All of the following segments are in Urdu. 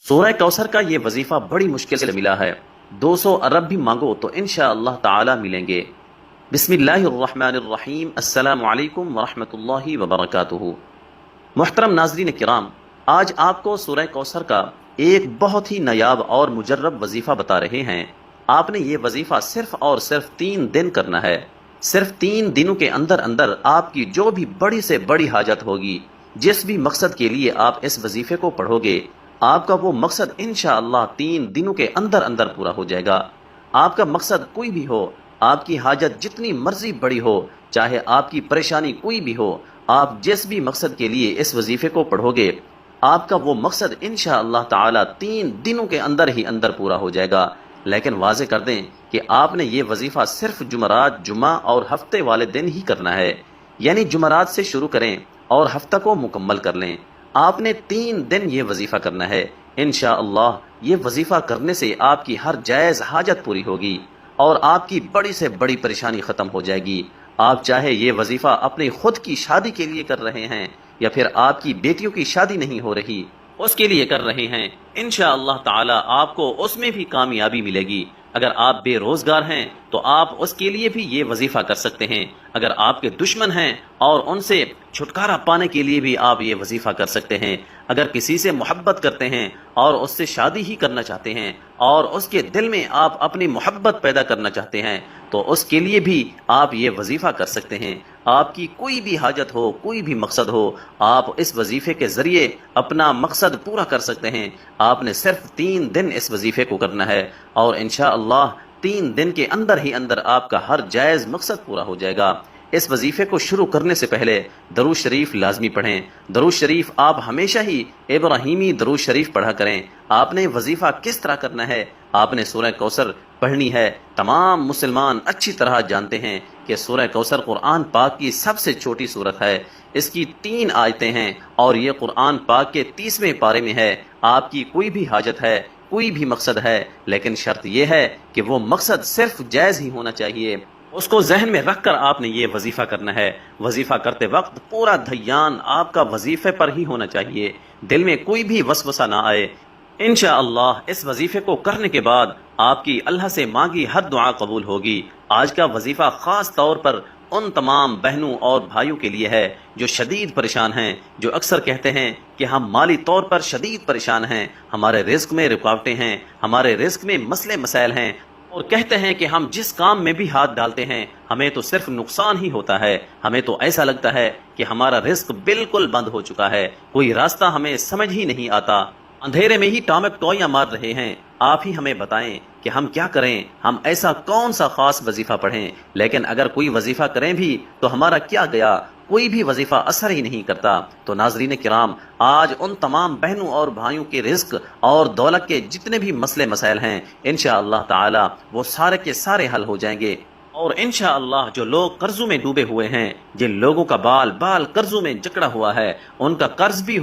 سورہ کوثر کا یہ وظیفہ بڑی مشکل سے ملا ہے۔ 200 ارب بھی مانگو تو انشاءاللہ تعالی ملیں گے۔ بسم اللہ الرحمن الرحیم۔ السلام علیکم ورحمۃ اللہ وبرکاتہ۔ محترم ناظرین کرام، آج آپ کو سورہ کوثر کا ایک بہت ہی نایاب اور مجرب وظیفہ بتا رہے ہیں۔ آپ نے یہ وظیفہ صرف اور صرف 3 دن کرنا ہے۔ صرف 3 دنوں کے اندر اندر آپ کی جو بھی بڑی سے بڑی حاجت ہوگی، جس بھی مقصد کے لیے آپ اس وظیفے کو پڑھو گے، آپ کا وہ مقصد انشاءاللہ 3 دنوں کے اندر اندر پورا ہو جائے گا۔ آپ کا مقصد کوئی بھی ہو، آپ کی حاجت جتنی مرضی بڑی ہو، چاہے آپ کی پریشانی کوئی بھی ہو، آپ جس بھی مقصد کے لیے اس وظیفے کو پڑھو گے، آپ کا وہ مقصد انشاءاللہ تعالی 3 دنوں کے اندر ہی اندر پورا ہو جائے گا۔ لیکن واضح کر دیں کہ آپ نے یہ وظیفہ صرف جمعرات، جمعہ اور ہفتے والے دن ہی کرنا ہے، یعنی جمعرات سے شروع کریں اور ہفتہ کو مکمل کر لیں۔ آپ نے 3 دن یہ وظیفہ کرنا ہے۔ انشاءاللہ یہ وظیفہ کرنے سے آپ کی ہر جائز حاجت پوری ہوگی اور آپ کی بڑی سے بڑی پریشانی ختم ہو جائے گی۔ آپ چاہے یہ وظیفہ اپنی خود کی شادی کے لیے کر رہے ہیں یا پھر آپ کی بیٹیوں کی شادی نہیں ہو رہی، اس کے لیے کر رہے ہیں، انشاءاللہ تعالی آپ کو اس میں بھی کامیابی ملے گی۔ اگر آپ بے روزگار ہیں تو آپ اس کے لیے بھی یہ وظیفہ کر سکتے ہیں۔ اگر آپ کے دشمن ہیں اور ان سے چھٹکارا پانے کے لیے بھی آپ یہ وظیفہ کر سکتے ہیں۔ اگر کسی سے محبت کرتے ہیں اور اس سے شادی ہی کرنا چاہتے ہیں اور اس کے دل میں آپ اپنی محبت پیدا کرنا چاہتے ہیں تو اس کے لیے بھی آپ یہ وظیفہ کر سکتے ہیں۔ آپ کی کوئی بھی حاجت ہو، کوئی بھی مقصد ہو، آپ اس وظیفے کے ذریعے اپنا مقصد پورا کر سکتے ہیں۔ آپ نے صرف 3 دن اس وظیفے کو کرنا ہے اور انشاءاللہ 3 دن کے اندر ہی اندر آپ کا ہر جائز مقصد پورا ہو جائے گا۔ اس وظیفے کو شروع کرنے سے پہلے درود شریف لازمی پڑھیں۔ درود شریف آپ ہمیشہ ہی ابراہیمی درود شریف پڑھا کریں۔ آپ نے وظیفہ کس طرح کرنا ہے؟ آپ نے سورہ کوثر پڑھنی ہے۔ تمام مسلمان اچھی طرح جانتے ہیں کہ سورہ کوثر قرآن پاک کی سب سے چھوٹی سورت ہے۔ اس کی 3 آیتیں ہیں اور یہ قرآن پاک کے 30ویں پارے میں ہے۔ آپ کی کوئی بھی حاجت ہے، کوئی بھی مقصد ہے، لیکن شرط یہ ہے کہ وہ مقصد صرف جائز ہی ہونا چاہیے۔ اس کو ذہن میں رکھ کر آپ نے یہ وظیفہ کرنا ہے۔ وظیفہ کرتے وقت پورا دھیان آپ کا وظیفے پر ہی ہونا چاہیے، دل میں کوئی بھی وسوسہ نہ آئے۔ انشاءاللہ اس وظیفے کو کرنے کے بعد آپ کی اللہ سے مانگی ہر دعا قبول ہوگی۔ آج کا وظیفہ خاص طور پر ان تمام بہنوں اور بھائیوں کے لیے ہے جو شدید پریشان ہیں، جو اکثر کہتے ہیں کہ ہم مالی طور پر شدید پریشان ہیں، ہمارے رزق میں رکاوٹیں ہیں، ہمارے رزق میں مسئلے مسائل ہیں، اور کہتے ہیں کہ ہم جس کام میں بھی ہاتھ ڈالتے ہیں ہمیں تو صرف نقصان ہی ہوتا ہے، ہمیں تو ایسا لگتا ہے کہ ہمارا رزق بالکل بند ہو چکا ہے، کوئی راستہ ہمیں سمجھ ہی نہیں آتا، اندھیرے میں ہی ٹامک ٹوئیاں مار رہے ہیں۔ آپ ہی ہمیں بتائیں کہ ہم کیا کریں، ہم ایسا کون سا خاص وظیفہ پڑھیں؟ لیکن اگر کوئی وظیفہ کریں بھی تو ہمارا کیا گیا، کوئی بھی وظیفہ اثر ہی نہیں کرتا۔ تو ناظرین کرام، آج ان تمام بہنوں اور بھائیوں کے رزق اور دولت کے جتنے بھی مسئلے مسائل ہیں، انشاءاللہ تعالی وہ سارے کے سارے حل ہو جائیں گے۔ اور انشاءاللہ جو لوگ قرضوں میں ڈوبے ہوئے ہیں، جن لوگوں کا بال بال قرضوں میں جکڑا ہوا ہے، ان کا قرض بھی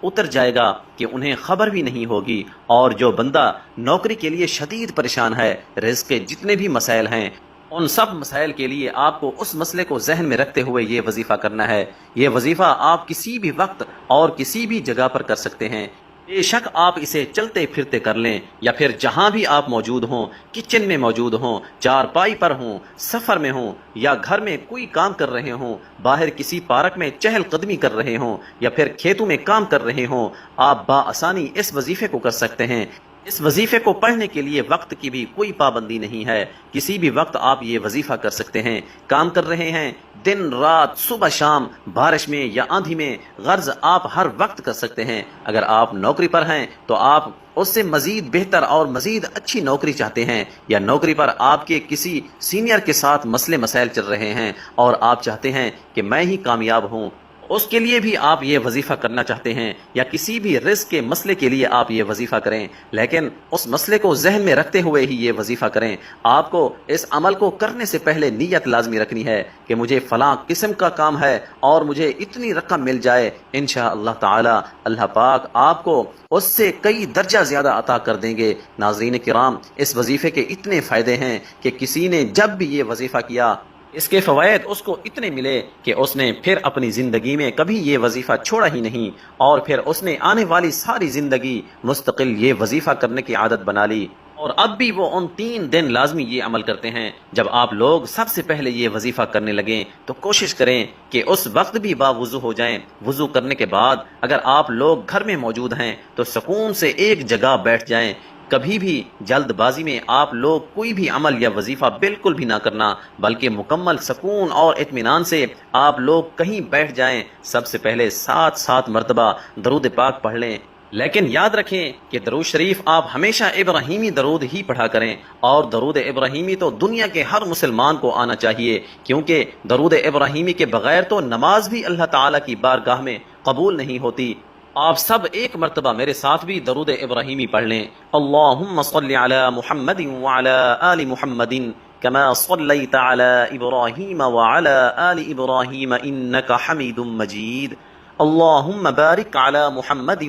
اتر جائے گا کہ انہیں خبر بھی نہیں ہوگی۔ اور جو بندہ نوکری کے لیے شدید پریشان ہے، رزق کے جتنے بھی مسائل ہیں، ان سب مسائل کے لیے آپ کو اس مسئلے کو ذہن میں رکھتے ہوئے یہ وظیفہ کرنا ہے۔ یہ وظیفہ آپ کسی بھی وقت اور کسی بھی جگہ پر کر سکتے ہیں۔ بے شک آپ اسے چلتے پھرتے کر لیں یا پھر جہاں بھی آپ موجود ہوں، کچن میں موجود ہوں، چارپائی پر ہوں، سفر میں ہوں، یا گھر میں کوئی کام کر رہے ہوں، باہر کسی پارک میں چہل قدمی کر رہے ہوں، یا پھر کھیتوں میں کام کر رہے ہوں، آپ بآسانی اس وظیفے کو کر سکتے ہیں۔ اس وظیفے کو پڑھنے کے لیے وقت کی بھی کوئی پابندی نہیں ہے، کسی بھی وقت آپ یہ وظیفہ کر سکتے ہیں۔ کام کر رہے ہیں، دن رات، صبح شام، بارش میں یا آندھی میں، غرض آپ ہر وقت کر سکتے ہیں۔ اگر آپ نوکری پر ہیں تو آپ اس سے مزید بہتر اور مزید اچھی نوکری چاہتے ہیں، یا نوکری پر آپ کے کسی سینئر کے ساتھ مسئلے مسائل چل رہے ہیں اور آپ چاہتے ہیں کہ میں ہی کامیاب ہوں، اس کے لیے بھی آپ یہ وظیفہ کرنا چاہتے ہیں، یا کسی بھی رزق کے مسئلے کے لیے آپ یہ وظیفہ کریں، لیکن اس مسئلے کو ذہن میں رکھتے ہوئے ہی یہ وظیفہ کریں۔ آپ کو اس عمل کو کرنے سے پہلے نیت لازمی رکھنی ہے کہ مجھے فلاں قسم کا کام ہے اور مجھے اتنی رقم مل جائے، انشاءاللہ تعالی اللہ پاک آپ کو اس سے کئی درجہ زیادہ عطا کر دیں گے۔ ناظرین کرام، اس وظیفے کے اتنے فائدے ہیں کہ کسی نے جب بھی یہ وظیفہ کیا اس کے فوائد اس کو اتنے ملے کہ اس نے پھر اپنی زندگی میں کبھی یہ وظیفہ چھوڑا ہی نہیں، اور پھر اس نے آنے والی ساری زندگی مستقل یہ وظیفہ کرنے کی عادت بنا لی، اور اب بھی وہ ان 3 دن لازمی یہ عمل کرتے ہیں۔ جب آپ لوگ سب سے پہلے یہ وظیفہ کرنے لگیں تو کوشش کریں کہ اس وقت بھی باوضو ہو جائیں۔ وضو کرنے کے بعد اگر آپ لوگ گھر میں موجود ہیں تو سکون سے ایک جگہ بیٹھ جائیں۔ کبھی بھی جلد بازی میں آپ لوگ کوئی بھی عمل یا وظیفہ بالکل بھی نہ کرنا، بلکہ مکمل سکون اور اطمینان سے آپ لوگ کہیں بیٹھ جائیں۔ سب سے پہلے 7 مرتبہ درود پاک پڑھ لیں، لیکن یاد رکھیں کہ درود شریف آپ ہمیشہ ابراہیمی درود ہی پڑھا کریں، اور درود ابراہیمی تو دنیا کے ہر مسلمان کو آنا چاہیے، کیونکہ درود ابراہیمی کے بغیر تو نماز بھی اللہ تعالیٰ کی بارگاہ میں قبول نہیں ہوتی۔ آپ سب ایک مرتبہ میرے ساتھ بھی درود ابراہیمی پڑھ لیں۔ اللہم صلی علی محمد وعلی آل محمد کما صلیت علی ابراہیم وعلی آل ابراہیم انک حمید مجید۔ اللہم بارک علی محمد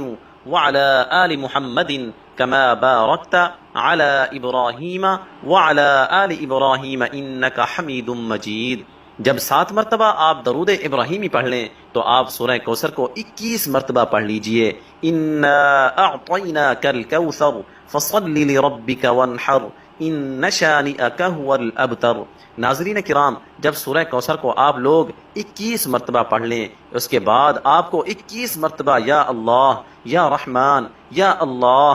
وعلی آل محمد کما بارکت علی ابراہیم وعلی آل ابراہیم انک حمید مجید۔ جب 7 مرتبہ آپ درود ابراہیمی پڑھ لیں تو آپ سورہ کوثر کو 21 مرتبہ پڑھ لیجئے۔ انا اعطیناک الکوثر فصل لربک وانحر ان شانئک هو الابتر۔ ناظرین کرام، جب سورہ کوثر کو آپ لوگ 21 مرتبہ پڑھ لیں، اس کے بعد آپ کو 21 مرتبہ یا اللہ یا رحمان یا اللہ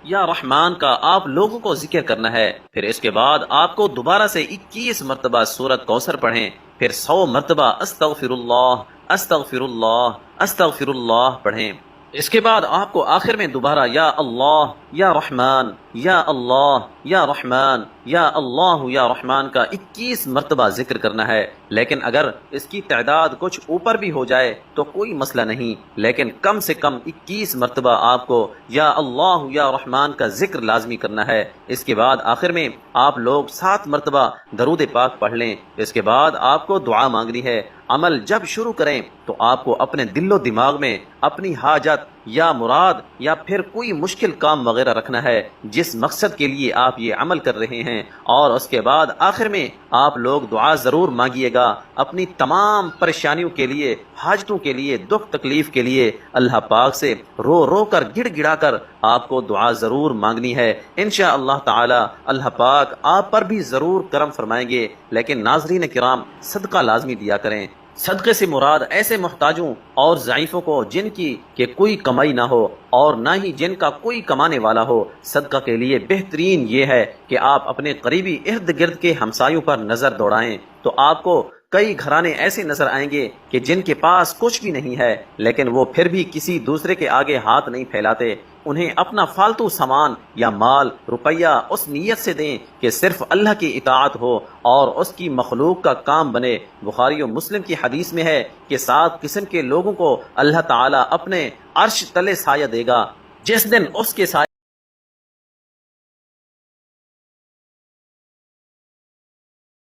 یا رحمان کا آپ لوگوں کو ذکر کرنا ہے۔ پھر اس کے بعد آپ کو دوبارہ سے 21 مرتبہ سورۃ کوثر پڑھیں، پھر 100 مرتبہ استغفر اللہ پڑھیں۔ اس کے بعد آپ کو آخر میں دوبارہ یا اللہ یا رحمان یا اللہ یا رحمان یا اللہ یا رحمان کا 21 مرتبہ ذکر کرنا ہے۔ لیکن اگر اس کی تعداد کچھ اوپر بھی ہو جائے تو کوئی مسئلہ نہیں، لیکن کم سے کم 21 مرتبہ آپ کو یا اللہ یا رحمان کا ذکر لازمی کرنا ہے۔ اس کے بعد آخر میں آپ لوگ 7 مرتبہ درود پاک پڑھ لیں۔ اس کے بعد آپ کو دعا مانگنی ہے۔ عمل جب شروع کریں تو آپ کو اپنے دل و دماغ میں اپنی حاجت یا مراد یا پھر کوئی مشکل کام وغیرہ رکھنا ہے جس مقصد کے لیے آپ یہ عمل کر رہے ہیں، اور اس کے بعد آخر میں آپ لوگ دعا ضرور مانگیے گا اپنی تمام پریشانیوں کے لیے، حاجتوں کے لیے، دکھ تکلیف کے لیے۔ اللہ پاک سے رو رو کر گڑ گڑا کر آپ کو دعا ضرور مانگنی ہے۔ انشاءاللہ تعالی اللہ پاک آپ پر بھی ضرور کرم فرمائیں گے۔ لیکن ناظرین کرام، صدقہ لازمی دیا کریں۔ صدقے سے مراد ایسے محتاجوں اور ضعیفوں کو جن کی کہ کوئی کمائی نہ ہو اور نہ ہی جن کا کوئی کمانے والا ہو۔ صدقہ کے لیے بہترین یہ ہے کہ آپ اپنے قریبی ارد گرد کے ہمسایوں پر نظر دوڑائیں، تو آپ کو کئی گھرانے ایسے نظر آئیں گے کہ جن کے پاس کچھ بھی نہیں ہے، لیکن وہ پھر بھی کسی دوسرے کے آگے ہاتھ نہیں پھیلاتے۔ انہیں اپنا فالتو سامان یا مال روپیہ اس نیت سے دیں کہ صرف اللہ کی اطاعت ہو اور اس کی مخلوق کا کام بنے۔ بخاری و مسلم کی حدیث میں ہے کہ 7 قسم کے لوگوں کو اللہ تعالیٰ اپنے عرش تلے سایہ دے گا، جس دن اس کے سایہ